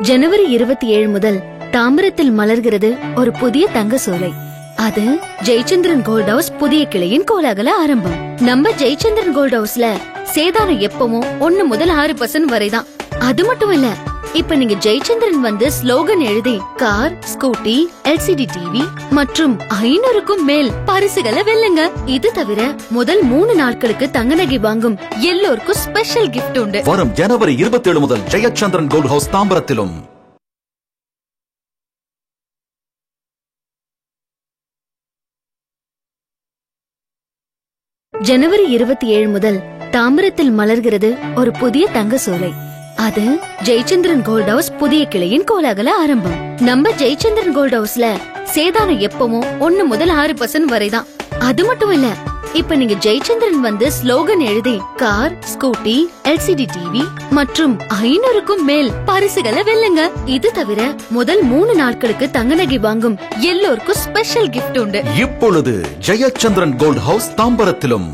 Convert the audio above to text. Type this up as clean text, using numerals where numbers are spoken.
ஜனவரி 27 முதல் தாம்பரத்தில் மலர்கிறது ஒரு புதிய தங்க சோலை. அது ஜெயச்சந்திரன் கோல்ட் ஹவுஸ் புதிய கிளையின் கோலாகல ஆரம்பம். நம்ம ஜெயச்சந்திரன் கோல்ட் ஹவுஸ்ல சேதாரம் எப்பவும் 1 முதல் 6% வரைதான். அது மட்டும் இல்ல, இப்ப நீங்க ஜெயச்சந்திரன் வந்து ஸ்லோகன் எழுதி கார், ஸ்கூட்டி, LCD டிவி மற்றும் 500க்கும் மேல் பரிசுகளை வெல்லுங்க. இது தவிர முதல் 3 நாட்களுக்கு தங்க நகை வாங்கும் எல்லோருக்கும் ஸ்பெஷல் கிஃப்ட் உண்டு. வரும் ஜனவரி 27 முதல் ஜெயச்சந்திரன் கோல்ட் ஹவுஸ் தாம்பரத்திலும். ஜனவரி 27 முதல் தாம்பரத்தில் மலர்கிறது ஒரு புதிய தங்க சோலை. அது ஜெயச்சந்திரன் கோல்ட் ஹவுஸ் புதிய கிளையின் கோலாகல ஆரம்பம். நம்ம ஜெயச்சந்திரன் கோல்ட் ஹவுஸ்ல சேதாரம் எப்பவும் 1 முதல் 6% வரைதான். அது மட்டும் இல்ல, இப்ப நீங்க ஜெயச்சந்திரன் வந்து ஸ்லோகன் எழுதி கார், ஸ்கூட்டி, LCD டிவி மற்றும் 500க்கும் மேல் பரிசுகளை வெல்லுங்க. இது தவிர முதல் 3 நாட்களுக்கு தங்க நகை வாங்கும் எல்லோருக்கும் ஸ்பெஷல் கிஃப்ட் உண்டு. இப்பொழுது ஜெயச்சந்திரன் கோல்ட் ஹவுஸ் தாம்பரத்திலும்.